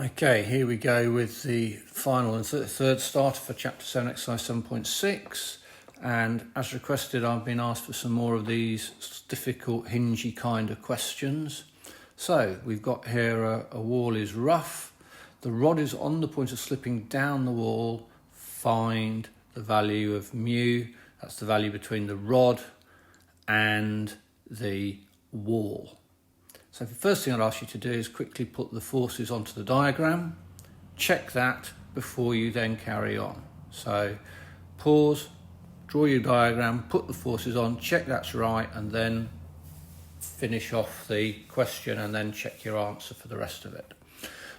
Okay, here we go with the final and third starter for Chapter 7, Exercise 7.6. And as requested, I've been asked for some more of these difficult, hingy kind of questions. So we've got here a wall is rough. The rod is on the point of slipping down the wall. Find the value of mu. That's the value between the rod and the wall. So the first thing I'd ask you to do is quickly put the forces onto the diagram. Check that before you then carry on. So pause, draw your diagram, put the forces on, check that's right, and then finish off the question and then check your answer for the rest of it.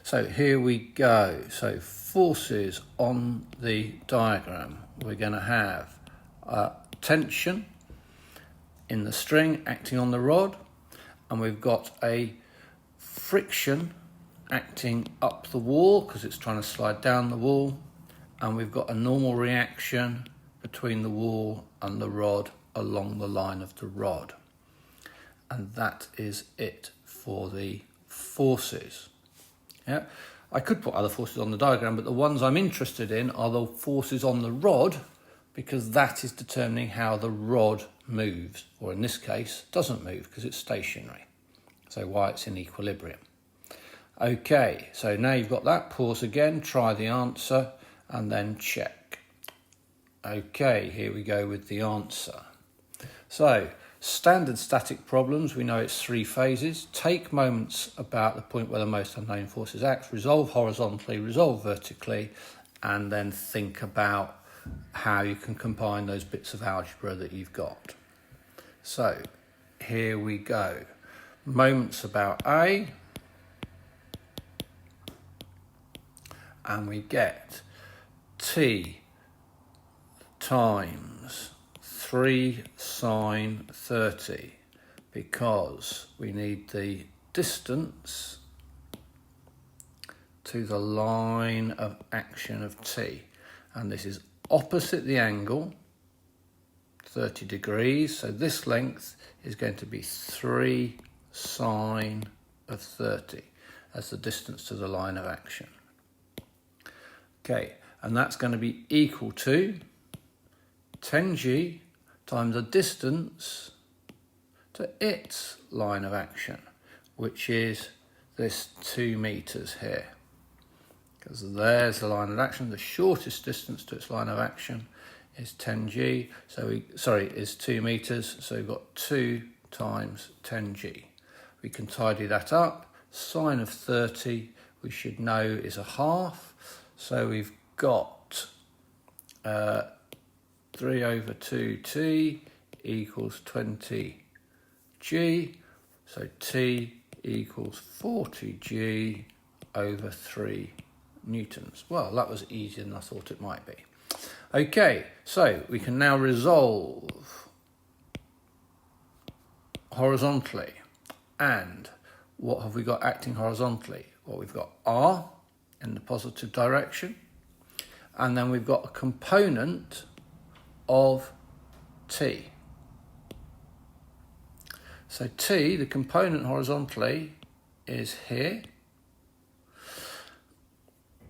So here we go. So forces on the diagram. We're going to have tension in the string acting on the rod. And we've got a friction acting up the wall because it's trying to slide down the wall. And we've got a normal reaction between the wall and the rod along the line of the rod. And that is it for the forces. Yeah, I could put other forces on the diagram, but the ones I'm interested in are the forces on the rod because that is determining how the rod moves, or in this case, doesn't move because it's stationary. So why it's in equilibrium. Okay, so now you've got that, pause again, try the answer, and then check. Okay, here we go with the answer. So, standard static problems, we know it's 3 phases. Take moments about the point where the most unknown forces act, resolve horizontally, resolve vertically, and then think about how you can combine those bits of algebra that you've got. So, here we go. Moments about A, and we get T times 3 sine 30 because we need the distance to the line of action of T, and this is opposite the angle, 30 degrees, so this length is going to be 3 sine of 30 as the distance to the line of action. Okay, and that's going to be equal to 10g times the distance to its line of action, which is this 2 meters here. Because there's the line of action, the shortest distance to its line of action is 10g, is 2 meters, so we've got 2 times 10g. We can tidy that up. Sine of 30 we should know is a half, so we've got 3 over 2t equals 20g, so t equals 40g over 3 newtons. Well, that was easier than I thought it might be. Okay, so we can now resolve horizontally. And what have we got acting horizontally? Well, we've got R in the positive direction, and then we've got a component of T. So T, the component horizontally, is here.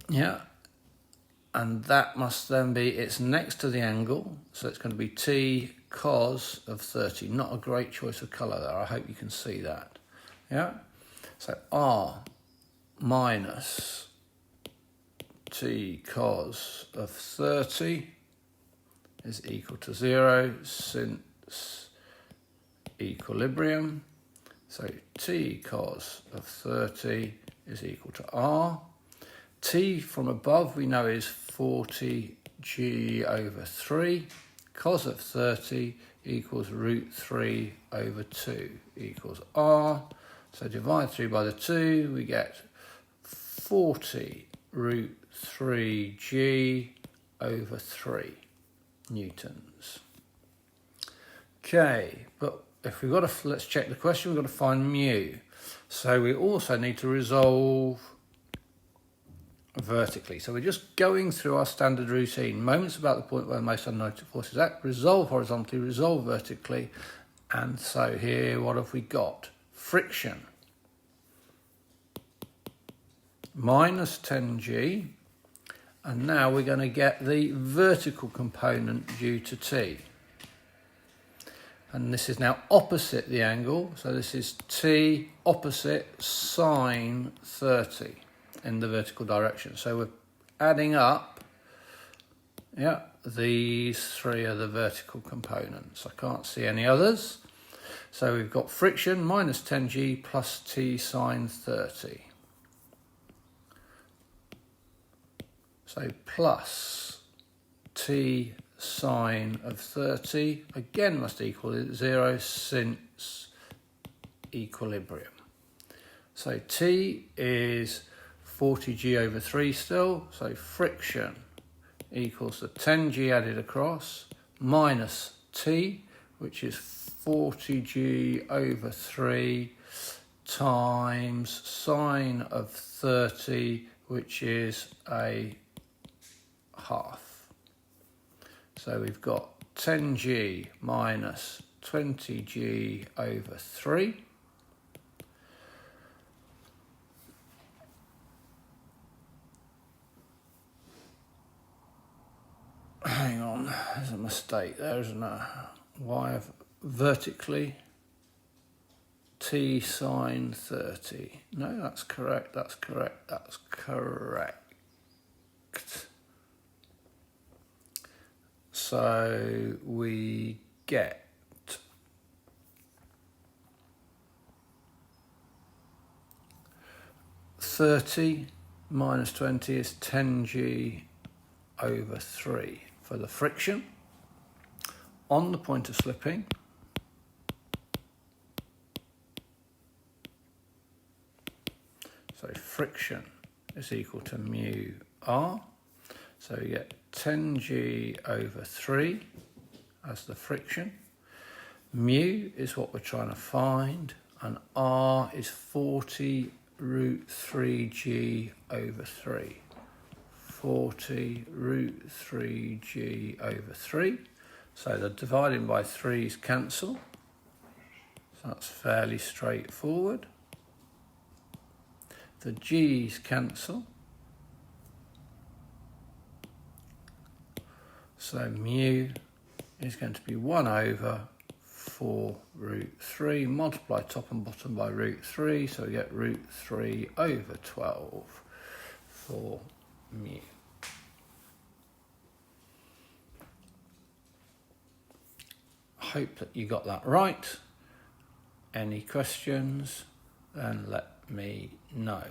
Yeah, and that must then be, it's next to the angle, so it's going to be T cos of 30. Not a great choice of colour there, I hope you can see that. Yeah, so R minus T cos of 30 is equal to 0 since equilibrium. So T cos of 30 is equal to R. T from above we know is 40g over 3. Cos of 30 equals root 3 over 2 equals R. So divide 3 by the 2, we get 40 root 3g over 3 newtons. Okay, but if we've got to, let's check the question, we've got to find mu. So we also need to resolve vertically. So we're just going through our standard routine. Moments about the point where the most unknown forces act, resolve horizontally, resolve vertically. And so here, what have we got? Friction minus 10g, and now we're going to get the vertical component due to t. And this is now opposite the angle, so this is t opposite sine 30 in the vertical direction. So we're adding up, yeah, these three are the vertical components. I can't see any others. So we've got friction minus 10g plus t sine 30. So plus t sine of 30, again must equal 0 since equilibrium. So t is 40g over 3 still, so friction equals the 10g added across minus t, which is 40g over 3 times sine of 30, which is a half. So we've got 10g minus 20g over 3. Hang on, there's a mistake there, isn't there? Y of vertically t sine 30. No, that's correct, that's correct, that's correct. So we get (30 minus 20 is 10g over 3 for the friction on the point of slipping. So friction is equal to mu r. So we get 10g over 3 as the friction. Mu is what we're trying to find, and r is 40 root 3g over 3. 40 root 3g over 3. So the dividing by 3's cancel. So that's fairly straightforward. The g's cancel. So mu is going to be 1 over 4 root 3, multiply top and bottom by root 3, so we get root 3 over 12 for mu. Hope that you got that right. Any questions, then let me know.